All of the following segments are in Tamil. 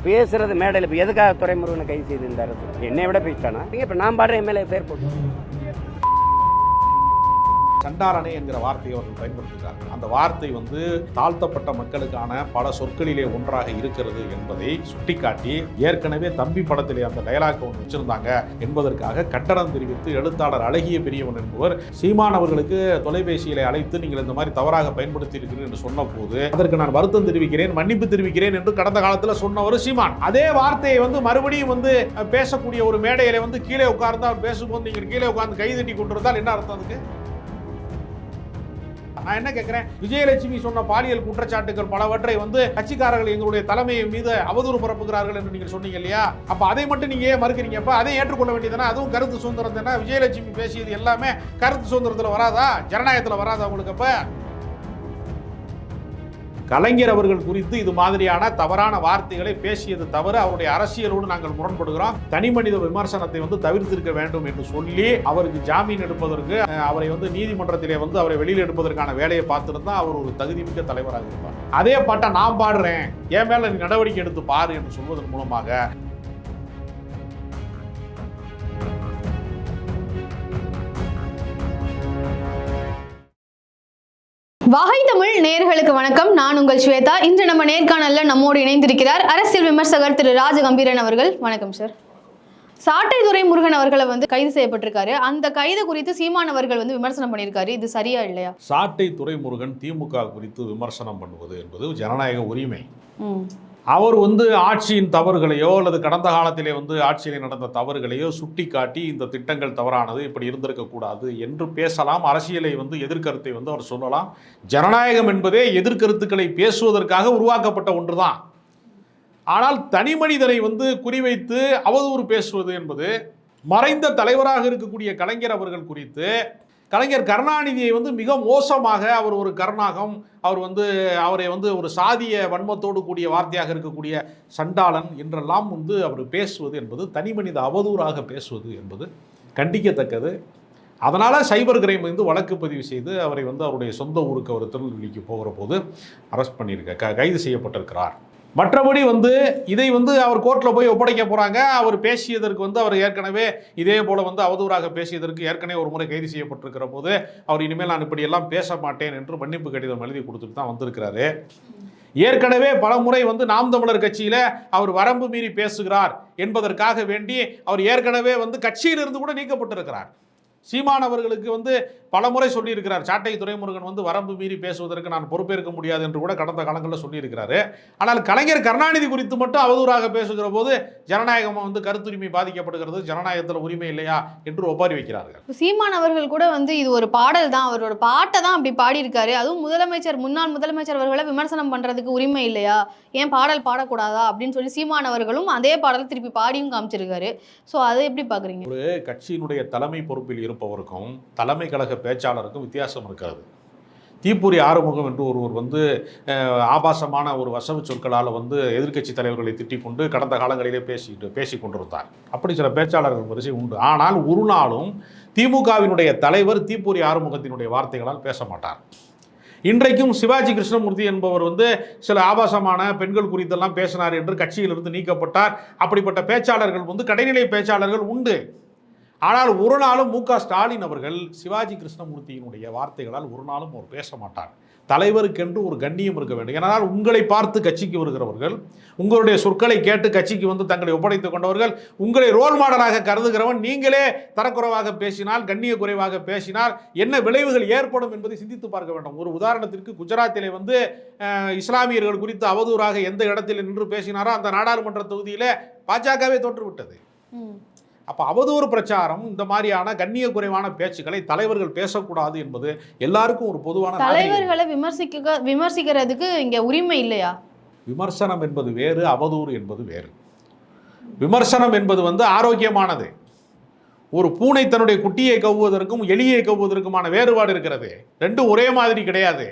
பேசுறது மேடையில் இப்போ எதுக்காக துரைமுருகனை கைது செய்திருந்தார்? என்னை விட பேசிட்டானா? இப்போ நான் பாடுற எம்எல்ஏ பேர் போட்டு சண்டாளனே என்கிற வார்த்தையை அவர்கள் பயன்படுத்துகிறார்கள். அந்த வார்த்தை தாழ்த்தப்பட்ட மக்களுக்கான பல சொற்களிலே ஒன்றாக இருக்கிறது என்பதை சுட்டிக்காட்டி ஏற்கனவே தம்பி படத்திலே அந்த டயலாக் ஒன்று வச்சிருந்தாங்க என்பதற்காக கண்டனம் தெரிவித்து எழுத்தாளர் அழகிய பெரியவன் என்பவர் சீமான் அவர்களுக்கு தொலைபேசியிலே அழைத்து நீங்கள் இந்த மாதிரி தவறாக பயன்படுத்தி இருக்கிறீர்கள் என்று சொன்ன போது அதற்கு நான் வருத்தம் தெரிவிக்கிறேன், மன்னிப்பு தெரிவிக்கிறேன் என்று கடந்த காலத்தில் சொன்னவர் சீமான். அதே வார்த்தையை மறுபடியும் பேசக்கூடிய ஒரு மேடையில கீழே உட்கார்ந்து அவர் பேசும்போது நீங்கள் கீழே உட்கார்ந்து கைதட்டி கொண்டிருந்தால் என்ன அர்த்தம் அதுக்கு? நான் என்ன கேட்கிறேன், விஜயலட்சுமி சொன்ன பாலியல் குற்றச்சாட்டுகள் பலவற்றை கட்சிக்காரர்கள் எங்களுடைய தலைமையை மீது அவதூறு பரப்புகிறார்கள் என்று நீங்கள் சொன்னீங்க இல்லையா? அப்ப அதை மட்டும் நீங்க ஏன் மறுக்கிறீங்க? அப்ப அதை ஏற்றுக்கொள்ள வேண்டியதானே? அதுவும் கருத்து சுதந்திரம் தானே. விஜயலட்சுமி பேசியது எல்லாமே கருத்து சுதந்திரத்தில் வராதா? ஜனநாயகத்தில் வராதா உங்களுக்கு? அப்ப கலைஞர் அவர்கள் குறித்து இது மாதிரியான தவறான வார்த்தைகளை பேசியது தவிர அவருடைய அரசியலோடு நாங்கள் முரண்படுகிறோம், தனி மனித விமர்சனத்தை தவிர்த்திருக்க வேண்டும் என்று சொல்லி அவருக்கு ஜாமீன் எடுப்பதற்கு அவரை நீதிமன்றத்திலே அவரை வெளியில் எடுப்பதற்கான வேலையை பார்த்திருந்தா அவர் ஒரு தகுதிமிக்க தலைவராக இருப்பார். அதே பாட்டை நான் பாடுறேன், என் மேல நடவடிக்கை எடுத்து பாரு என்று சொல்வதன் மூலமாக வகை தமிழ் நேயர்களுக்கு வணக்கம். நான் உங்கள் ஸ்வேதா. இன்று நம்ம நேர்காணல்ல நம்மோடு இணைந்திருக்கிறார் அரசியல் விமர்சகர் திரு ராஜகம்பீரன் அவர்கள். வணக்கம் சார். சாட்டை துரைமுருகன் அவர்களை கைது செய்யப்பட்டிருக்காரு. அந்த கைது குறித்து சீமான் அவர்கள் விமர்சனம் பண்ணியிருக்காரு. இது சரியா இல்லையா? சாட்டை துரைமுருகன் திமுக குறித்து விமர்சனம் பண்ணுவது என்பது ஜனநாயக உரிமை. அவர் ஆட்சியின் தவறுகளையோ அல்லது கடந்த காலத்திலே ஆட்சியிலே நடந்த தவறுகளையோ சுட்டி காட்டி இந்த திட்டங்கள் தவறானது, இப்படி இருந்திருக்கக்கூடாது என்று பேசலாம். அரசியலை எதிர்கருத்தை அவர் சொல்லலாம். ஜனநாயகம் என்பதே எதிர்கருத்துக்களை பேசுவதற்காக உருவாக்கப்பட்ட ஒன்றுதான். ஆனால் தனி மனிதரை குறிவைத்து அவதூறு பேசுவது என்பது மறைந்த தலைவராக இருக்கக்கூடிய கலைஞர் அவர்கள் குறித்து கலைஞர் கருணாநிதியை மிக மோசமாக அவர் ஒரு கருணாகம், அவர் அவரை ஒரு சாதிய வன்மத்தோடு கூடிய வார்த்தையாக இருக்கக்கூடிய சண்டாளன் என்றெல்லாம் அவர் பேசுவது என்பது தனி மனித அவதூறாக பேசுவது என்பது கண்டிக்கத்தக்கது. அதனால் சைபர் கிரைம் வழக்கு பதிவு செய்து அவரை அவருடைய சொந்த ஊருக்கு அவர் திருநெல்வேலிக்கு போகிற போது அரெஸ்ட் பண்ணியிருக்க கைது செய்யப்பட்டிருக்கிறார். மற்றபடி இதை அவர் கோர்ட்டில் போய் ஒப்படைக்க போகிறாங்க. அவர் பேசியதற்கு அவர் ஏற்கனவே இதே போல் அவதூறாக பேசியதற்கு ஏற்கனவே ஒரு முறை கைது செய்யப்பட்டிருக்கிற போது அவர் இனிமேல் நான் இப்படியெல்லாம் பேச மாட்டேன் என்று மன்னிப்பு கடிதம் எழுதி கொடுத்துட்டு தான் வந்திருக்கிறாரு. ஏற்கனவே பல முறை நாம் தமிழர் கட்சியில் அவர் வரம்பு மீறி பேசுகிறார் என்பதற்காக வேண்டி அவர் ஏற்கனவே கட்சியிலிருந்து கூட நீக்கப்பட்டிருக்கிறார். சீமான் அவர்களுக்கு பல முறை சொல்லியிருக்கிறார், சாட்டை துரைமுருகன் வரம்பு மீறி பேசுவதற்கு நான் பொறுப்பேற்க முடியாது என்று கூட கடந்த காலங்களில் சொல்லியிருக்கிறாரு. ஆனால் கலைஞர் கருணாநிதி குறித்து மட்டும் அவதூறாக பேசுகிற போது ஜனநாயகம் கருத்துரிமை பாதிக்கப்படுகிறது, ஜனநாயகத்தில் உரிமை இல்லையா என்று ஒப்பாரி வைக்கிறார்கள். சீமான் அவர்கள் கூட இது ஒரு பாடல் தான், அவரோட பாட்டை தான் அப்படி பாடியிருக்காரு. அதுவும் முன்னாள் முதலமைச்சர் அவர்களை விமர்சனம் பண்றதுக்கு உரிமை இல்லையா, ஏன் பாடல் பாடக்கூடாதா அப்படின்னு சொல்லி சீமான் அவர்களும் அதே பாடல் திருப்பி பாடியும் காமிச்சிருக்காரு. ஸோ அதை எப்படி பார்க்குறீங்க? ஒரு கட்சியினுடைய தலைமை பொறுப்பில் இருப்பவருக்கும் தலைமை கழக பேச்சாளருக்கும் வித்தியாசம் இருக்காது. தீப்பூரி ஆறுமுகம் என்று ஒருவர் ஆபாசமான ஒரு வசவு சொற்களால் எதிர்க்கட்சி தலைவர்களை திட்டிக் கொண்டு கடந்த காலங்களிலே பேசி கொண்டிருந்தார். அப்படி சில பேச்சாளர்கள் வரிசை உண்டு. ஆனால் ஒரு நாளும் திமுகவினுடைய தலைவர் தீப்பூரி ஆறுமுகத்தினுடைய வார்த்தைகளால் பேச மாட்டார். இன்றைக்கும் சிவாஜி கிருஷ்ணமூர்த்தி என்பவர் சில ஆபாசமான பெண்கள் குறித்தெல்லாம் பேசினார் என்று கட்சியிலிருந்து நீக்கப்பட்டார். அப்படிப்பட்ட பேச்சாளர்கள் கடைநிலை பேச்சாளர்கள் உண்டு. ஆனால் ஒரு நாளும் மு.க. ஸ்டாலின் அவர்கள் சிவாஜி கிருஷ்ணமூர்த்தியினுடைய வார்த்தைகளால் ஒரு நாளும் அவர் பேச மாட்டார். தலைவருக்கென்று ஒரு கண்ணியம் இருக்க வேண்டும். ஏனால் உங்களை பார்த்து கட்சிக்கு வருகிறவர்கள், உங்களுடைய சொற்களை கேட்டு கட்சிக்கு தங்களை ஒப்படைத்துக் கொண்டவர்கள், உங்களை ரோல் மாடலாக கருதுகிறவன் நீங்களே தரக்குறைவாக பேசினால், கண்ணிய குறைவாக பேசினால் என்ன விளைவுகள் ஏற்படும் என்பதை சிந்தித்து பார்க்க வேண்டும். ஒரு உதாரணத்திற்கு குஜராத்திலே இஸ்லாமியர்கள் குறித்து அவதூறாக எந்த இடத்தில் நின்று பேசினாரோ அந்த நாடாளுமன்ற தொகுதியில் பாஜகவே தோற்றுவிட்டது. அப்போ அவதூறு பிரச்சாரம், இந்த மாதிரியான கண்ணிய குறைவான பேச்சுக்களை தலைவர்கள் பேசக்கூடாது என்பது எல்லாருக்கும் ஒரு பொதுவான. தலைவர்களை விமர்சிக்கிறதுக்கு இங்க உரிமை இல்லையா? விமர்சனம் என்பது வேறு, அவதூறு என்பது வேறு. விமர்சனம் என்பது ஆரோக்கியமானது. ஒரு பூனை தன்னுடைய குட்டியை கவ்வுவதற்கும் எலியை கவ்வுவதற்குமான வேறுபாடு இருக்கிறது. ரெண்டும் ஒரே மாதிரி கிடையாது.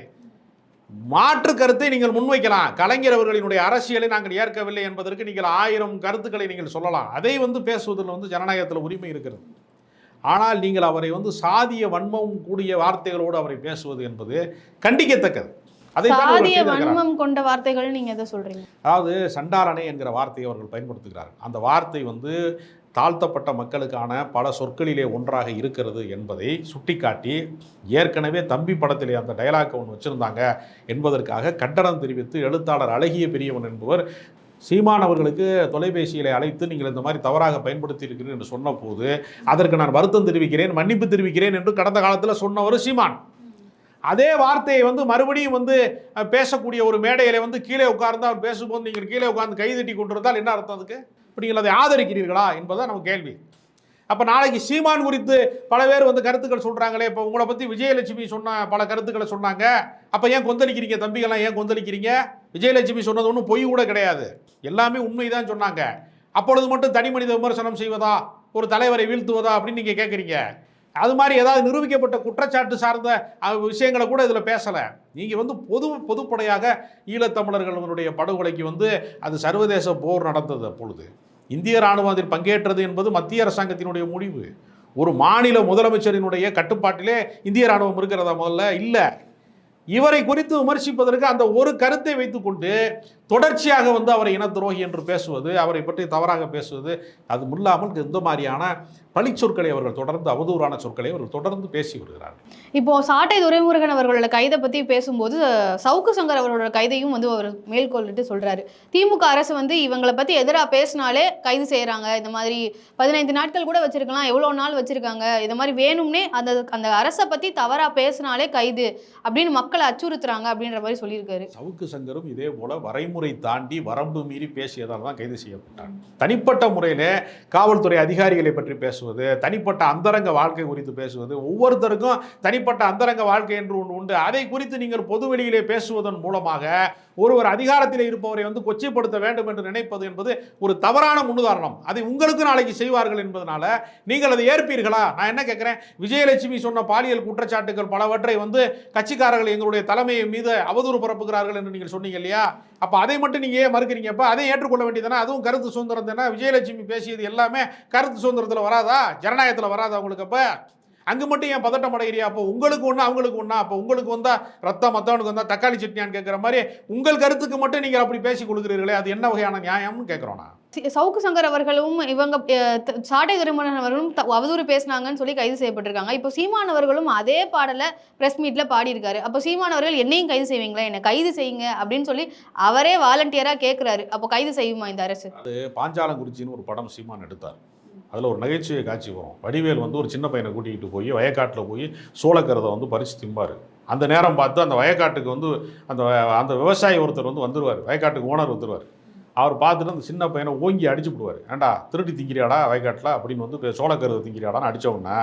மாற்று கருத்தை நீங்கள் முன்வைக்கலாம். கலைஞர் அவர்களினுடைய அரசியலை நாங்கள் ஏற்கவில்லை என்பதற்கு நீங்கள் 1000 கருத்துக்களை நீங்கள் சொல்லலாம். அதை பேசுவதில் ஜனநாயகத்தில் உரிமை இருக்கிறது. ஆனால் நீங்கள் அவரை சாதிய வன்மம் கூடிய வார்த்தைகளோடு அவரை பேசுவது என்பது கண்டிக்கத்தக்கது. சாதிய வன்மம் கொண்ட வார்த்தைகள் நீங்க எதை சொல்றீங்க? அதாவது சண்டாளனை என்கிற வார்த்தையை அவர்கள் பயன்படுத்துகிறார்கள். அந்த வார்த்தை வந்து தாழ்த்தப்பட்ட மக்களுக்கான பல சொற்களிலே ஒன்றாக இருக்கிறது என்பதை சுட்டிக்காட்டி ஏற்கனவே தம்பி படத்திலே அந்த டயலாக் ஒன்று வச்சுருந்தாங்க என்பதற்காக கண்டனம் தெரிவித்து எழுத்தாளர் அழகிய பெரியவன் என்பவர் சீமான் அவர்களுக்கு தொலைபேசியில் அழைத்து நீங்கள் இந்த மாதிரி தவறாக பயன்படுத்தி இருக்கிறீர்கள் என்று சொன்ன போது அதற்கு நான் வருத்தம் தெரிவிக்கிறேன், மன்னிப்பு தெரிவிக்கிறேன் என்று கடந்த காலத்தில் சொன்னவர் சீமான். அதே வார்த்தையை வந்து மறுபடியும் வந்து பேசக்கூடிய ஒரு மேடையில் வந்து கீழே உட்கார்ந்து அவர் பேசும்போது நீங்கள் கீழே உட்கார்ந்து கைதட்டி கொண்டிருந்தால் என்ன அர்த்தம் அதுக்கு? இப்போ நீங்கள் அதை ஆதரிக்கிறீர்களா என்பதுதான் நம்ம கேள்வி. அப்போ நாளைக்கு சீமான் குறித்து பல பேர் வந்து கருத்துக்கள் சொல்கிறாங்களே, இப்போ உங்களை பற்றி விஜயலட்சுமி சொன்ன பல கருத்துக்களை சொன்னாங்க, அப்போ ஏன் கொந்தளிக்கிறீங்க தம்பிகள்லாம், ஏன் கொந்தளிக்கிறீங்க? விஜயலட்சுமி சொன்னது ஒன்றும் பொய் கூட கிடையாது, எல்லாமே உண்மை தான் சொன்னாங்க. அப்பொழுது மட்டும் தனி மனித விமர்சனம் செய்வதா, ஒரு தலைவரை வீழ்த்துவதா அப்படின்னு நீங்கள் கேட்குறீங்க. அது மாதிரி ஏதாவது நிரூபிக்கப்பட்ட குற்றச்சாட்டு சார்ந்த விஷயங்களை கூட இதில் பேசலை. நீங்கள் வந்து பொதுப்படையாக ஈழத்தமிழர்களுடைய படுகொலைக்கு வந்து அது சர்வதேச போர் நடந்தது. அப்பொழுது இந்திய இராணுவம் அதில் பங்கேற்றது என்பது மத்திய அரசாங்கத்தினுடைய முடிவு. ஒரு மாநில முதலமைச்சரினுடைய கட்டுப்பாட்டிலே இந்திய இராணுவம் இருக்கிறதா? முதல்ல இல்லை. இவரை குறித்து விமர்சிப்பதற்கு அந்த ஒரு கருத்தை வைத்துக்கொண்டு தொடர்ச்சியாக வந்து அவரை இன துரோகி என்று பேசுவது, அவரை பற்றி தவறாக பேசுவது, அது இல்லாமல் இந்த மாதிரியான பழி சொற்களை அவர்கள் தொடர்ந்து, அவதூறான சொற்களை அவர்கள் தொடர்ந்து பேசி வருகிறார்கள். இப்போ சாட்டை துரைமுருகன் அவர்களோட கைதை பற்றி பேசும்போது சவுக்கு சங்கர் அவரோட கைதையும் வந்து அவர் மேற்கொள்ளிட்டு சொல்றாரு, திமுக அரசு வந்து இவங்களை பற்றி எதிராக பேசினாலே கைது செய்கிறாங்க, இந்த மாதிரி 15 நாட்கள் கூட வச்சிருக்கலாம், எவ்வளோ நாள் வச்சிருக்காங்க, இந்த மாதிரி வேணும்னே அந்த அரசை பற்றி தவறாக பேசினாலே கைது அப்படின்னு மக்களை அச்சுறுத்துறாங்க அப்படின்ற மாதிரி சொல்லியிருக்காரு. சவுக்கு சங்கரும் இதே போல வரைமுறை தாண்டி வரம்பு மீறி பேசியதால் தான் கைது செய்யப்பட்டார். தனிப்பட்ட முறையில் காவல்துறை அதிகாரிகளை பற்றி பேசுவது, தனிப்பட்ட அந்தரங்க வாழ்க்கை குறித்து பேசுவது, ஒவ்வொருத்தருக்கும் தனிப்பட்ட அந்தரங்க வாழ்க்கை என்று ஒன்று உண்டு, அதை குறித்து நீங்கள் பொதுவெளியிலே பேசுவதன் மூலமாக ஒருவர் அதிகாரத்தில் இருப்பவரை வந்து கொச்சைப்படுத்த வேண்டும் என்று நினைப்பது என்பது ஒரு தவறான முன்னுதாரணம். அதை உங்களுக்கு நாளைக்கு செய்வார்கள் என்பதனால நீங்கள் அதை ஏற்பீர்களா? நான் என்ன கேட்கிறேன், விஜயலட்சுமி சொன்ன பாலியல் குற்றச்சாட்டுகள் பலவற்றை வந்து கட்சிக்காரர்கள் எங்களுடைய தலைமையை மீது அவதூறு பரப்புகிறார்கள் என்று நீங்கள் சொன்னீங்க இல்லையா? அப்போ அதை மட்டும் நீங்கள் ஏன் மறுக்கிறீங்க? அப்போ அதை ஏற்றுக்கொள்ள வேண்டியதானே? அதுவும் கருத்து சுதந்திரம் தானே. விஜயலட்சுமி பேசியது எல்லாமே கருத்து சுதந்திரத்தில் வராதா, ஜனநாயகத்தில் வராதா உங்களுக்கு? அப்போ அங்கே மட்டும் ஏன் பதட்டம் அடைகிறியா? அப்போ உங்களுக்கு ஒன்றா அவங்களுக்கு ஒன்றா? அப்போ உங்களுக்கு வந்தா ரத்தம், மற்றவனுக்கு வந்தா தக்காளி சட்னியான்னு கேட்குற மாதிரி உங்கள் கருத்துக்கு மட்டும் நீங்கள் அப்படி பேசி கொடுக்குறீர்களே, அது என்ன வகையான நியாயம்னு கேட்குறோம் நான். சவுக்கு சங்கர் அவர்களும் இவங்க சாட்டை துரைமுருகன் அவர்களும் அவதூறு பேசினாங்கன்னு சொல்லி கைது செய்யப்பட்டிருக்காங்க. இப்போ சீமான் அவர்களும் அதே பாடலை பிரஸ் மீட்ல பாடியிருக்காரு. அப்போ சீமான் அவர்கள் என்னையும் கைது செய்வீங்களா, என்னை கைது செய்யுங்க அப்படின்னு சொல்லி அவரே வாலண்டியராக கேட்குறாரு. அப்போ கைது செய்யுமா இந்த அரசு? அது பாஞ்சாலங்குறிச்சின்னு ஒரு படம் சீமான் எடுத்தார். அதில் ஒரு நகைச்சுவை காட்சி வரும். வடிவேல் வந்து ஒரு சின்ன பையனை கூட்டிகிட்டு போய் வயக்காட்டில் போய் சோளக்கருதை வந்து பறித்து திம்பார். அந்த நேரம் பார்த்து அந்த வயக்காட்டுக்கு வந்து அந்த விவசாயி ஒருத்தர் வந்து வந்துடுவார், வயக்காட்டுக்கு ஓனர் வந்துடுவார். அவர் பார்த்துட்டு அந்த சின்ன பையனை ஓங்கி அடிச்சு விடுவார். ஏண்டா திருடி திங்கிறியாடா வயக்காட்டில் அப்படின்னு வந்து சோளக்கருதை திங்கிறியாடான்னு அடித்தவுடனே,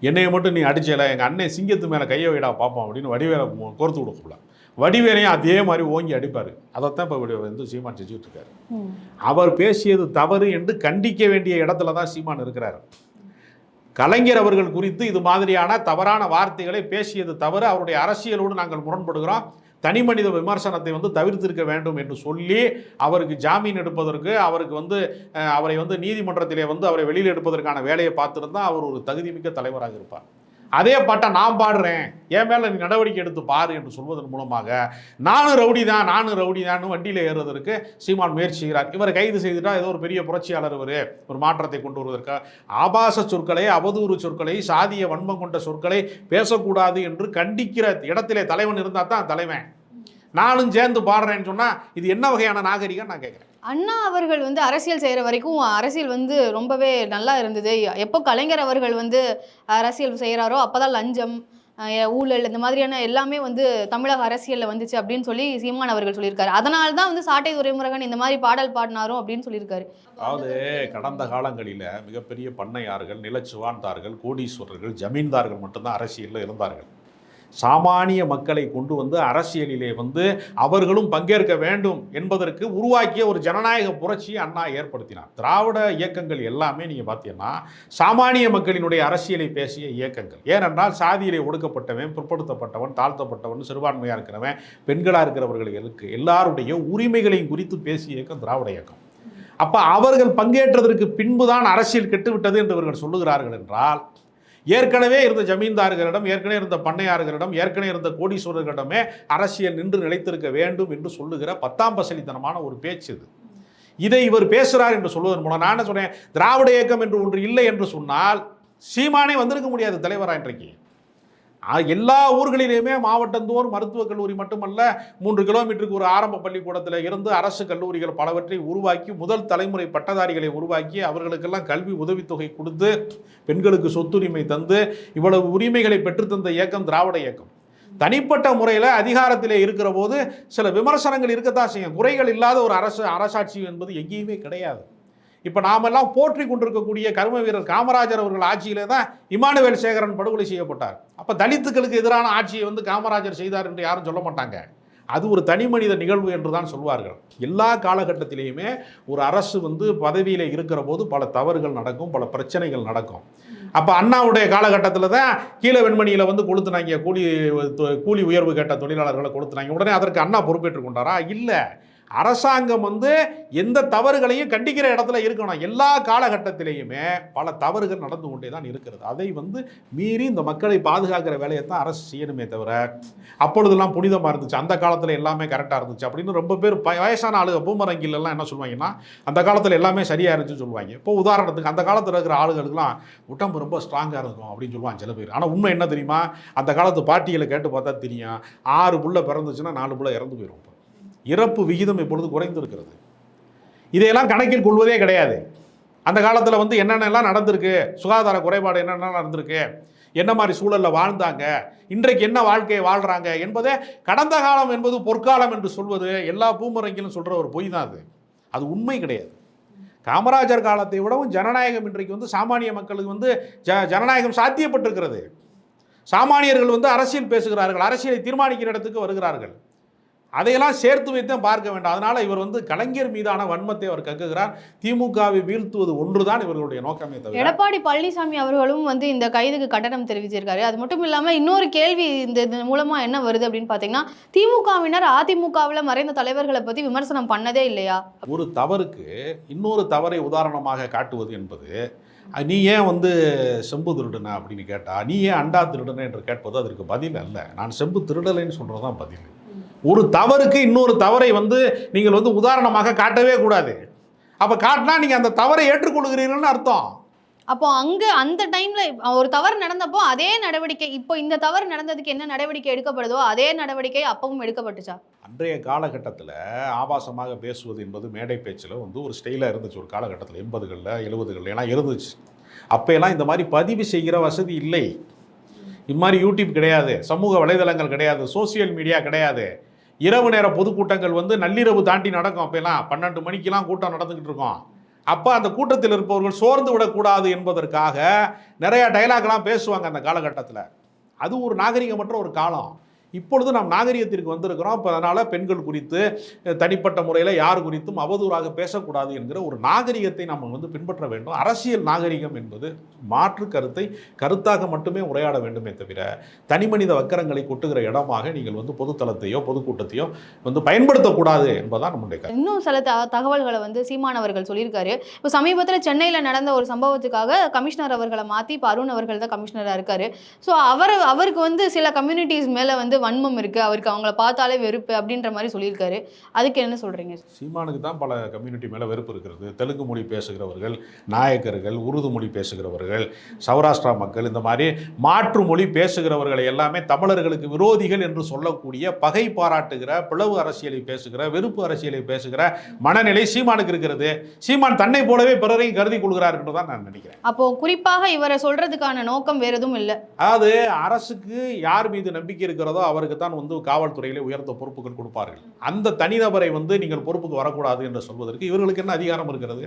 என்னையை மட்டும் நீ அடிச்சல, எங்கள் அண்ணன் சிங்கத்து மேலே கையை வைடா பார்ப்போம் அப்படின்னு வடிவேலை கோர்த்து விடக்கூடாது. வடிவேலையும் அதே மாதிரி ஓங்கி அடிப்பார். அதைத்தான் இப்போ வந்து சீமான் செஞ்சுட்டு இருக்காரு. அவர் பேசியது தவறு என்று கண்டிக்க வேண்டிய இடத்துல தான் சீமான் இருக்கிறார். கலைஞர் அவர்கள் குறித்து இது மாதிரியான தவறான வார்த்தைகளை பேசியது தவறு, அவருடைய அரசியலோடு நாங்கள் முரண்படுகிறோம், தனி மனித விமர்சனத்தை வந்து தவிர்த்திருக்க வேண்டும் என்று சொல்லி அவருக்கு ஜாமீன் எடுப்பதற்கு, அவருக்கு வந்து அவரை வந்து நீதிமன்றத்திலே வந்து அவரை வெளியில் எடுப்பதற்கான வேலையை பார்த்துருந்தா அவர் ஒரு தகுதிமிக்க தலைவராக இருப்பார். அதே பாட்டை நான் பாடுறேன், என் மேலே நீ நடவடிக்கை எடுத்து பாரு என்று சொல்வதன் மூலமாக நானும் ரவுடி தான் வண்டியில் ஏறுவதற்கு சீமான் முயற்சி செய்கிறார். இவரை கைது செய்துட்டா ஏதோ ஒரு பெரிய புரட்சியாளர், ஒரு மாற்றத்தை கொண்டு வருவதற்கு ஆபாச சொற்களை, அவதூறு சொற்களை, சாதிய வன்மம் கொண்ட சொற்களை பேசக்கூடாது என்று கண்டிக்கிற இடத்திலே தலைவன் இருந்தால் தான் தலைவன். நானும் சேர்ந்து பாடுறேன்னு சொன்னால் இது என்ன வகையான நாகரிகம் நான் கேட்குறேன். அண்ணா அவர்கள் வந்து அரசியல் செய்கிற வரைக்கும் அரசியல் வந்து ரொம்பவே நல்லா இருந்தது. எப்போ கலைஞர் அவர்கள் வந்து அரசியல் செய்கிறாரோ அப்போ தான் லஞ்சம், ஊழல், இந்த மாதிரியான எல்லாமே வந்து தமிழக அரசியலில் வந்துச்சு அப்படின்னு சொல்லி சீமான் அவர்கள் சொல்லியிருக்காரு. அதனால தான் வந்து சாட்டை துரைமுருகன் இந்த மாதிரி பாடல் பாடினாரோ அப்படின்னு சொல்லியிருக்காரு. அதாவது கடந்த காலங்களில் மிகப்பெரிய பண்ணையார்கள், நிலச்சுவான்தார்கள், கோடீஸ்வரர்கள், ஜமீன்தார்கள் மட்டும்தான் அரசியலில் இருந்தார்கள். சாமானிய மக்களை கொண்டு வந்து அரசியலிலே வந்து அவர்களும் பங்கேற்க வேண்டும் என்பதற்கு உருவாக்கிய ஒரு ஜனநாயக புரட்சியை அண்ணா ஏற்படுத்தினார். திராவிட இயக்கங்கள் எல்லாமே நீங்கள் பார்த்தீங்கன்னா சாமானிய மக்களினுடைய அரசியலை பேசிய இயக்கங்கள். ஏனென்றால் சாதியிலே ஒடுக்கப்பட்டவன், பிற்படுத்தப்பட்டவன், தாழ்த்தப்பட்டவன், சிறுபான்மையாக இருக்கிறவன், பெண்களாக இருக்கிறவர்களுக்கு எல்லாருடைய உரிமைகளையும் குறித்து பேசிய இயக்கம் திராவிட இயக்கம். அப்போ அவர்கள் பங்கேற்றதற்கு பின்புதான் அரசியல் கெட்டுவிட்டது என்று இவர்கள் சொல்லுகிறார்கள் என்றால் ஏற்கனவே இருந்த ஜமீன்தார்களிடம், ஏற்கனவே இருந்த பண்ணையார்களிடம், ஏற்கனவே இருந்த கோடீஸ்வரர்களிடமே அரசியல் நின்று நிலைத்திருக்க வேண்டும் என்று சொல்லுகிற 10ஆம் பசலித்தனமான ஒரு பேச்சு இது. இதை இவர் பேசுகிறார் என்று சொல்வதன் மூலம் நான் என்ன சொல்றேன், திராவிட இயக்கம் என்று ஒன்று இல்லை என்று சொன்னால் சீமானே வந்திருக்க முடியாது தலைவராக. இன்றைக்கு எல்லா ஊர்களிலுமே மாவட்டந்தோறும் மருத்துவக் கல்லூரி மட்டுமல்ல, 3 கிலோமீட்டருக்கு ஒரு ஆரம்ப பள்ளிக்கூடத்தில் இருந்து அரசு கல்லூரிகள் பலவற்றை உருவாக்கி, முதல் தலைமுறை பட்டதாரிகளை உருவாக்கி, அவர்களுக்கெல்லாம் கல்வி உதவித்தொகை கொடுத்து, பெண்களுக்கு சொத்துரிமை தந்து, இவ்வளவு உரிமைகளை பெற்றுத்தந்த இயக்கம் திராவிட இயக்கம். தனிப்பட்ட முறையில் அதிகாரத்திலே இருக்கிற போது சில விமர்சனங்கள் இருக்கத்தான் செய்யும். குறைகள் இல்லாத ஒரு அரசாட்சி என்பது எங்கேயுமே கிடையாது. இப்போ நாமெல்லாம் போற்றி கொண்டிருக்கக்கூடிய கர்ம வீரர் காமராஜர் அவர்கள் ஆட்சியிலே தான் இமானுவேல் சேகரன் படுகொலை செய்யப்பட்டார். அப்போ தலித்துக்களுக்கு எதிரான ஆட்சியை வந்து காமராஜர் செய்தார் என்று யாரும் சொல்ல மாட்டாங்க. அது ஒரு தனி மனித நிகழ்வு என்று தான் சொல்வார்கள். எல்லா காலகட்டத்திலேயுமே ஒரு அரசு வந்து பதவியில் இருக்கிற போது பல தவறுகள் நடக்கும், பல பிரச்சனைகள் நடக்கும். அப்போ அண்ணாவுடைய காலகட்டத்தில் தான் கீழ வெண்மணியில் வந்து கொளுத்துனாங்க, கூலி உயர்வு கேட்ட தொழிலாளர்களை கொளுத்துனாங்க. உடனே அதற்கு அண்ணா பொறுப்பேற்றுக் கொண்டாரா? இல்லை. அரசாங்கம் வந்து எந்த தவறுகளையும் கண்டிக்கிற இடத்துல இருக்கணும். எல்லா காலகட்டத்திலேயுமே பல தவறுகள் நடந்து கொண்டே தான் இருக்கிறது. அதை வந்து மீறி இந்த மக்களை பாதுகாக்கிற வேலையை தான் அரசு செய்யணுமே தவிர, அப்பொழுதெல்லாம் புனிதமாக இருந்துச்சு, அந்த காலத்தில் எல்லாமே கரெக்டாக இருந்துச்சு அப்படின்னு ரொம்ப பேர் வயசான ஆளுங்க பூமரங்கிலெல்லாம் என்ன சொல்லுவாங்கன்னா, அந்த காலத்தில் எல்லாமே சரியாக இருந்துச்சுன்னு சொல்லுவாங்க. இப்போ உதாரணத்துக்கு அந்த காலத்தில் இருக்கிற ஆளுகளுக்குலாம் உடம்பு ரொம்ப ஸ்ட்ராங்காக இருக்கும் அப்படின்னு சொல்லுவாங்க சில பேர். ஆனால் உண்மை என்ன தெரியுமா? அந்த காலத்து பாட்டிகளை கேட்டு பார்த்தா தெரியும், 6 புள்ள பிறந்துச்சுன்னா 4 புள்ள இறந்து போயிடும். இறப்பு விகிதம் இப்பொழுது குறைந்திருக்கிறது. இதையெல்லாம் கணக்கில் கொள்வதே கிடையாது. அந்த காலத்தில் வந்து என்னென்னலாம் நடந்திருக்கு, சுகாதார குறைபாடு என்னென்ன நடந்திருக்கு, என்ன மாதிரி சூழலில் வாழ்ந்தாங்க, இன்றைக்கு என்ன வாழ்க்கையை வாழ்கிறாங்க என்பதே கடந்த காலம் என்பது பொற்காலம் என்று சொல்வது எல்லா பூமரங்கிலும் சொல்கிற ஒரு பொய் தான். அது உண்மை கிடையாது. காமராஜர் காலத்தை விடவும் ஜனநாயகம் இன்றைக்கு வந்து சாமானிய மக்களுக்கு வந்து ஜனநாயகம் சாத்தியப்பட்டிருக்கிறது. சாமானியர்கள் வந்து அரசியல் பேசுகிறார்கள், அரசியலை தீர்மானிக்கிற இடத்துக்கு வருகிறார்கள். அதையெல்லாம் சேர்த்து வைத்தான் பார்க்க வேண்டாம். அதனால இவர் வந்து கலைஞர் மீதான வன்மத்தை அவர் கக்குகிறார். திமுகவை வீழ்த்துவது ஒன்றுதான் இவர்களுடைய நோக்கமே தவிர. எடப்பாடி பழனிசாமி அவர்களும் வந்து இந்த கைதுக்கு கண்டனம் தெரிவிச்சிருக்காரு. அது மட்டும் இல்லாம இன்னொரு கேள்வி இந்த மூலமா என்ன வருது அப்படின்னு பாத்தீங்கன்னா, திமுகவினர் அதிமுகவில் மறைந்த தலைவர்களை பத்தி விமர்சனம் பண்ணதே இல்லையா? ஒரு தவறுக்கு இன்னொரு தவறை உதாரணமாக காட்டுவது என்பது, நீ ஏன் வந்து செம்பு திருடுன அப்படின்னு கேட்டா, நீ ஏன் அண்டா திருடுன என்று கேட்பது அதற்கு பதில் அல்ல. நான் செம்பு திருடலைன்னு சொல்றதுதான் பதில். ஒரு தவறுக்கு இன்னொரு தவறை வந்து நீங்கள் வந்து உதாரணமாக காட்டவே கூடாது. அப்ப காட்டினா நீங்க அந்த தவறை ஏற்றுக்கொள்கிறீர்கள்னு அர்த்தம். அப்போ அங்க அந்த டைம்ல ஒரு தவறு நடந்தப்போ அதே நடவடிக்கை, இப்போ இந்த தவறு நடந்ததுக்கு என்ன நடவடிக்கை எடுக்கப்படுதோ அதே நடவடிக்கை அப்பவும் எடுக்கப்பட்டுச்சா? அன்றைய காலகட்டத்தில் ஆபாசமாக பேசுவது என்பது மேடை பேச்சில் வந்து ஒரு ஸ்டைலாக இருந்துச்சு. ஒரு காலகட்டத்தில் 80களில் 70களில் எல்லாம் இருந்துச்சு. அப்போயெல்லாம் இந்த மாதிரி பதிவு செய்கிற வசதி இல்லை. இது மாதிரி யூடியூப் கிடையாது, சமூக வலைதளங்கள் கிடையாது, சோசியல் மீடியா கிடையாது. இரவு நேர பொதுக்கூட்டங்கள் வந்து நள்ளிரவு தாண்டி நடக்கும். அப்போலாம் 12 மணிக்கெல்லாம் கூட்டம் நடந்துக்கிட்டு இருக்கோம். அப்போ அந்த கூட்டத்தில் இருப்பவர்கள் சோர்ந்து விடக்கூடாது என்பதற்காக நிறைய டைலாக்லாம் பேசுவாங்க அந்த காலகட்டத்தில். அது ஒரு நாகரிகமற்ற ஒரு காலம். இப்பொழுது நாம் நாகரிகத்திற்கு வந்திருக்கிறோம். இப்போ அதனால் பெண்கள் குறித்து தனிப்பட்ட முறையில் யார் குறித்தும் அவதூறாக பேசக்கூடாது என்கிற ஒரு நாகரிகத்தை நாம் வந்து பின்பற்ற வேண்டும். அரசியல் நாகரிகம் என்பது மாற்று கருத்தை கருத்தாக மட்டுமே உரையாட வேண்டுமே தவிர தனிமனித வக்கரங்களை கொட்டுகிற இடமாக நீங்கள் வந்து பொதுத்தளத்தையோ பொதுக்கூட்டத்தையோ வந்து பயன்படுத்தக்கூடாது என்பதான் நம்முடைய கருத்து. இன்னும் சில தகவல்களை வந்து சீமானவர்கள் சொல்லியிருக்காரு. இப்போ சமீபத்தில் சென்னையில் நடந்த ஒரு சம்பவத்துக்காக கமிஷனர் அவர்களை மாற்றி இப்போ அருண் அவர்கள் தான் கமிஷனராக இருக்காரு. ஸோ அவருக்கு வந்து சில கம்யூனிட்டிஸ் மேலே வந்து வன்மம் இருக்கு, அவருக்கு அவங்கள பார்த்தாலே வெறுப்பு அப்படின்ற மாதிரி சொல்லியிருக்காரு. அதுக்கு என்ன சொல்றீங்க? சீமானுக்கு தான் பல கம்யூனிட்டி மேலே வெறுப்பு இருக்கிறது. தெலுங்கு மொழி பேசுகிறவர்கள், நாயக்கர்கள், உருது மொழி பேசுகிறவர்கள், சௌராஷ்டிரா மக்கள், இந்த மாதிரி மாற்று மொழி பேசுகிறவர்களை எல்லாமே தமிழர்களுக்கு விரோதிகள் என்று சொல்லக்கூடிய பகை பாராட்டுகிற, பிளவு அரசியலை பேசுகிற, வெறுப்பு அரசியலை பேசுகிற மனநிலை சீமானுக்கு இருக்கிறது. சீமான் தன்னை போலவே பிறரையும் கருதி கொள்கிறார் என்று தான் நான் நினைக்கிறேன். அப்போ குறிப்பாக இவரை சொல்றதுக்கான நோக்கம் வேற எதுவும் இல்லை. அதாவது அரசுக்கு யார் மீது நம்பிக்கை இருக்கிறதோ அவருக்கு தான் வந்து காவல்துறையிலே உயர்ந்த பொறுப்புகள் கொடுப்பார்கள். அந்த தனிநபரை வந்து நீங்கள் பொறுப்புக்கு வரக்கூடாது என்று சொல்வதற்கு இவர்களுக்கு என்ன அதிகாரம் இருக்கிறது?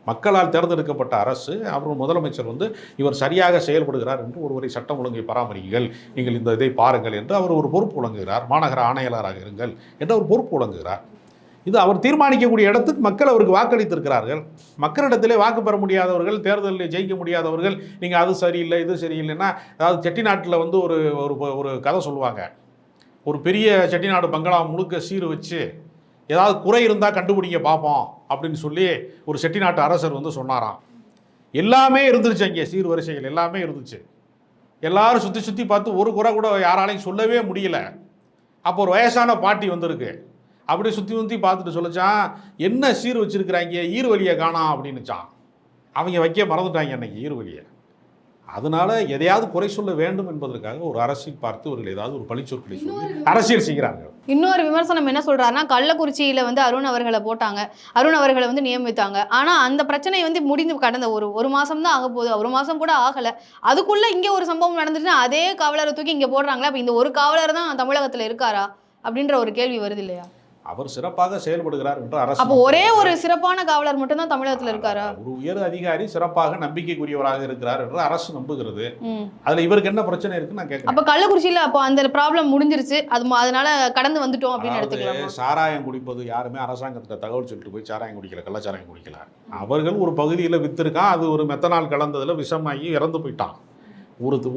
மக்களால் தேர்ந்தெடுக்கப்பட்ட அரசு, அவர் முதலமைச்சர் வந்து இவர் சரியாக செயல்படுகிறார் என்று ஒருவரை சட்டம் ஒழுங்கை பராமரிங்கள், நீங்கள் இந்த இதை பாருங்கள் என்று அவர் ஒரு பொறுப்பு வழங்குகிறார். மாநகர ஆணையாளராக இருங்கள் என்று அவர் பொறுப்பு வழங்குகிறார். இது அவர் தீர்மானிக்கக்கூடிய இடத்துக்கு மக்கள் அவருக்கு வாக்களித்திருக்கிறார்கள். மக்களிடத்திலே வாக்கு பெற முடியாதவர்கள், தேர்தலில் ஜெயிக்க முடியாதவர்கள், நீங்கள் அது சரியில்லை இது சரியில்லைன்னா, அதாவது செட்டிநாட்டில் வந்து ஒரு கதை சொல்லுவாங்க. ஒரு பெரிய செட்டிநாடு பங்களா முழுக்க சீர் வச்சு ஏதாவது குறை இருந்தால் கண்டுபிடிங்க பார்ப்போம் அப்படின்னு சொல்லி ஒரு செட்டிநாட்டு அரசர் வந்து சொன்னாராம். எல்லாமே இருந்துருச்சு, அங்கே சீர் வரிசைகள் எல்லாமே இருந்துச்சு. எல்லாரும் சுற்றி சுற்றி பார்த்து ஒரு குறை கூட யாராலையும் சொல்லவே முடியல. அப்போ ஒரு வயசான பாட்டி வந்திருக்கு, அப்படி சுற்றி சுற்றி பார்த்துட்டு சொல்லிச்சான், என்ன சீர் வச்சிருக்கிறாங்க, ஈர்வலியை காணாம் அப்படின்னுச்சான். அவங்க வைக்க மறந்துட்டாங்க அன்னைக்கு ஈர்வலியை. அதனால எதையாவது குறை சொல்ல வேண்டும் என்பதற்காக ஒரு அரசியல் பார்த்து அவர்கள் ஏதாவது ஒரு பழிச்சொற்களை சொல்லி அரசியல் செய்கிறார்கள். இன்னொரு விமர்சனம் என்ன சொல்றாருன்னா, கள்ளக்குறிச்சியில வந்து அருண் அவர்களை போட்டாங்க, அருண் அவர்களை வந்து நியமித்தாங்க. ஆனா அந்த பிரச்சனை வந்து முடிந்து கடந்த ஒரு மாசம் தான் ஆக போகுது, ஒரு மாசம் கூட ஆகல. அதுக்குள்ள இங்க ஒரு சம்பவம் நடந்துச்சுன்னா அதே காவலரை தூக்கி இங்க போடுறாங்களா? அப்ப இந்த ஒரு காவலர் தான் தமிழகத்துல இருக்காரா அப்படின்ற ஒரு கேள்வி வருது இல்லையா? அவர் சிறப்பாக செயல்படுகிறார் என்று அரசு. அப்போ ஒரே ஒரு சிறப்பான காவலர் மட்டும் தான் தமிழகத்துல இருக்காரா? ஒரு உயர் அதிகாரி சிறப்பாக நம்பிக்கைக்குரியவராக இருக்கிறார் என்று அரசு நம்புகிறது. அதுல இவருக்கு என்ன பிரச்சனை இருக்கு நான் கேட்கிறேன். அப்ப கள்ளக்குறிச்சியில அப்போ அந்த ப்ராப்ளம் முடிஞ்சிருச்சு, அதனால கடந்து வந்துட்டோம் அப்படின்னு எடுத்துக்கலாம். சாராயம் குடிப்பது யாருமே அரசாங்கத்துக்கு தகவல் சொல்லிட்டு போய் சாராயம் குடிக்கல, கள்ளச்சாராயம் குடிக்கல. அவர்கள் ஒரு பகுதியில் வித்திருக்கான், அது ஒரு மெத்தனால் கலந்ததுல விஷமாகி இறந்து போயிட்டான்.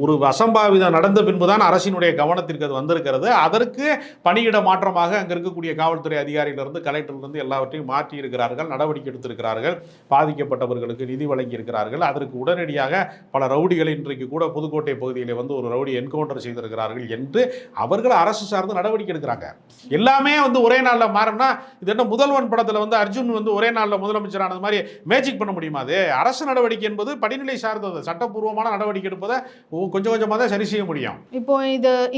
ஒரு அசம்பாவிதம் நடந்த பின்புதான் அரசினுடைய கவனத்திற்கு அது வந்திருக்கிறது. அதற்கு பணியிட மாற்றமாக அங்கே இருக்கக்கூடிய காவல்துறை அதிகாரியிலிருந்து கலெக்டர்லேருந்து எல்லாவற்றையும் மாற்றி இருக்கிறார்கள், நடவடிக்கை எடுத்திருக்கிறார்கள், பாதிக்கப்பட்டவர்களுக்கு நிதி வழங்கியிருக்கிறார்கள். அதற்கு உடனடியாக பல ரவுடிகளை இன்றைக்கு கூட புதுக்கோட்டை பகுதியில் வந்து ஒரு ரவுடி என்கவுண்டர் செய்திருக்கிறார்கள் என்று அவர்கள் அரசு சார்ந்து நடவடிக்கை எடுக்கிறாங்க. எல்லாமே வந்து ஒரே நாளில் மாறினா இது என்ன முதல்வன் படத்தில் வந்து அர்ஜுன் வந்து ஒரே நாளில் முதலமைச்சரானது மாதிரி மேஜிக் பண்ண முடியுமா? அது அரசு நடவடிக்கை என்பது படிநிலை சார்ந்தது, சட்டப்பூர்வமான நடவடிக்கை எடுப்பதை கொஞ்சம் கொஞ்சமாக தான் சரி செய்ய முடியும். இப்போ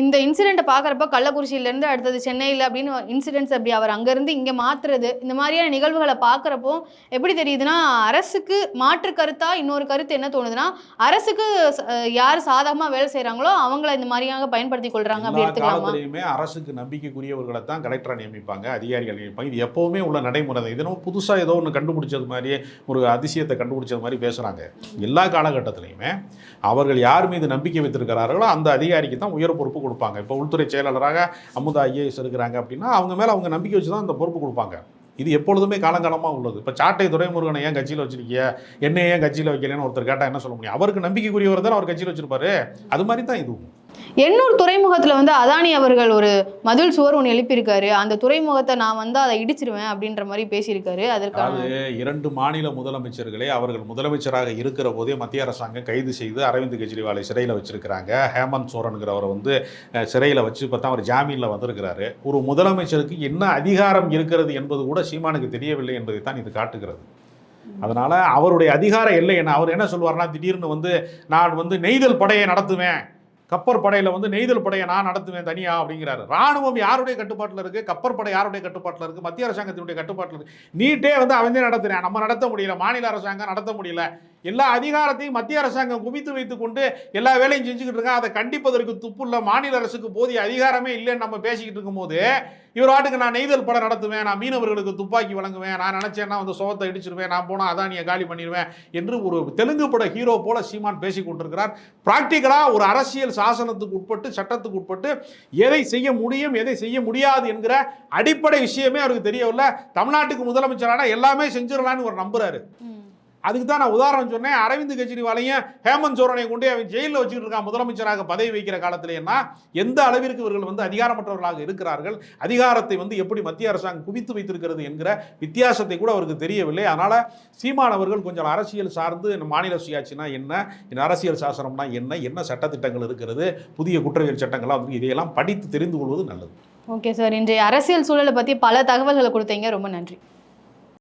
இந்த இன்சிடென்ட்டை பார்க்குறப்ப கள்ளக்குறிச்சியிலேருந்து அடுத்தது சென்னையில் அப்படின்னு இன்சிடென்ட்ஸ் அப்படி அவர் அங்கேருந்து இங்கே மாற்றுறது, இந்த மாதிரியான நிகழ்வுகளை பார்க்குறப்போ எப்படி தெரியுதுன்னா, அரசுக்கு மாற்று கருத்தா இன்னொரு கருத்து என்ன தோணுதுன்னா, அரசுக்கு யார் சாதகமாக வேலை செய்கிறாங்களோ அவங்கள இந்த மாதிரியாக பயன்படுத்தி கொள்கிறாங்க அப்படி எடுத்துக்கலாமா? அரசுக்கு நம்பிக்கைக்குரியவர்களை தான் கலெக்டராக நியமிப்பாங்க, அதிகாரிகள் நியமிப்பாங்க. இது எப்போவுமே உள்ள நடைமுறை தான். இதனும் புதுசாக ஏதோ ஒன்று கண்டுபிடிச்சது மாதிரி, ஒரு அதிசயத்தை கண்டுபிடிச்சது மாதிரி பேசுகிறாங்க. எல்லா காலகட்டத்திலையுமே அவர்கள் யார் மீது நம்பிக்கை வைத்திருக்கிறார்களோ அந்த அதிகாரிக்கு தான் உயர் பொறுப்பு கொடுப்பாங்க. இப்போ உள்துறை செயலாளராக அமுதா ஐஏஎஸ் இருக்கிறாங்க அப்படின்னா அவங்க மேலே அவங்க நம்பிக்கை வச்சு தான் அந்த பொறுப்பு கொடுப்பாங்க. இது எப்பொழுதுமே காலங்காலமாக உள்ளது. இப்போ சாட்டை துரைமுருகனை ஏன் கட்சியில் வச்சிருக்கீங்க, என்ன ஏன் கட்சியில் வைக்கலன்னு ஒருத்தர் கேட்டால் என்ன சொல்ல முடியும்? அவருக்கு நம்பிக்கைக்குரியவர் தான் அவர் கட்சியில் வச்சிருப்பாரு. அது மாதிரி தான் இதுவும். எண்ணூர் துறைமுகத்தில் வந்து அதானி அவர்கள் ஒரு மதில் சுவர் ஒன்று எழுப்பியிருக்காரு, அந்த துறைமுகத்தை நான் வந்து அதை இடிச்சிருவேன் அப்படின்ற மாதிரி பேசியிருக்காரு. அதற்காக 2 மாநில முதலமைச்சர்களே அவர்கள் முதலமைச்சராக இருக்கிற போதே மத்திய அரசாங்கம் கைது செய்து அரவிந்த் கெஜ்ரிவாலை சிறையில் வச்சிருக்கிறாங்க. ஹேமந்த் சோரன்கிறவரை வந்து சிறையில் வச்சு பார்த்தா அவர் ஜாமீனில் வந்திருக்கிறாரு. ஒரு முதலமைச்சருக்கு என்ன அதிகாரம் இருக்கிறது என்பது கூட சீமானுக்கு தெரியவில்லை என்பதை தான் இது காட்டுகிறது. அதனால் அவருடைய அதிகார எல்லை என்ன? அவர் என்ன சொல்வார்னா, திடீர்னு வந்து நான் வந்து நெய்தல் படையை நடத்துவேன், கப்பற்படையில் வந்து நெய்தல் படையை நான் நடத்துவேன் தனியா அப்படிங்கிறாரு. ராணுவம் யாருடைய கட்டுப்பாட்டில் இருக்குது? கப்பற்படை யாருடைய கட்டுப்பாட்டில் இருக்குது? மத்திய அரசாங்கத்தினுடைய கட்டுப்பாட்டில் இருக்குது. நீட்டே வந்து அவன் தான் நடத்துகிறேன், நம்ம நடத்த முடியல, மாநில அரசாங்கம் நடத்த முடியல, எல்லா அதிகாரத்தையும் மத்திய அரசாங்கம் குவித்து வைத்து கொண்டு எல்லா வேலையும் செஞ்சுக்கிட்டு இருக்காங்க. அதை கண்டிப்பதற்கு துப்புள்ள மாநில அரசுக்கு போதிய அதிகாரமே இல்லைன்னு நம்ம பேசிக்கிட்டு இருக்கும்போது இவர் வாட்டுக்கு நான் நெய்தல் படம் நடத்துவேன், நான் மீனவர்களுக்கு துப்பாக்கி வழங்குவேன், நான் நினச்சேன்னா வந்து சோகத்தை இடிச்சிருவேன், நான் போனால் அதானியை காலி பண்ணிடுவேன் என்று ஒரு தெலுங்கு பட ஹீரோ போல சீமான் பேசி கொண்டிருக்கிறார். பிராக்டிக்கலாக ஒரு அரசியல் சாசனத்துக்கு உட்பட்டு, சட்டத்துக்கு உட்பட்டு எதை செய்ய முடியும் எதை செய்ய முடியாது என்கிற அடிப்படை விஷயமே அவருக்கு தெரியவில்லை. தமிழ்நாட்டுக்கு முதலமைச்சரான எல்லாமே செஞ்சிடலான்னு ஒரு நம்புறாரு. அதுக்கு தான் நான் உதாரணம் சொன்னேன். அரவிந்த் கெஜ்ரிவாலையும் ஹேமந்த் சோரனை கொண்டு அவன் ஜெயிலில் வச்சுக்கிட்டு இருக்கான் முதலமைச்சராக பதவி வைக்கிற காலத்திலேன்னா எந்த அளவிற்கு இவர்கள் வந்து அதிகாரமற்றவர்களாக இருக்கிறார்கள், அதிகாரத்தை வந்து எப்படி மத்திய அரசாங்கம் குவித்து வைத்திருக்கிறது என்கிற வித்தியாசத்தை கூட அவருக்கு தெரியவில்லை. அதனால் சீமான் அவர்கள் கொஞ்சம் அரசியல் சார்ந்து மாநில சுயாட்சினா என்ன, அரசியல் சாசனம்னா என்ன சட்டத்திட்டங்கள் இருக்கிறது, புதிய குற்றவியல் சட்டங்கள்லாம் வந்து இதையெல்லாம் படித்து தெரிந்து கொள்வது நல்லது. ஓகே சார், இன்றைய அரசியல் சூழலை பற்றி பல தகவல்களை கொடுத்தீங்க, ரொம்ப நன்றி.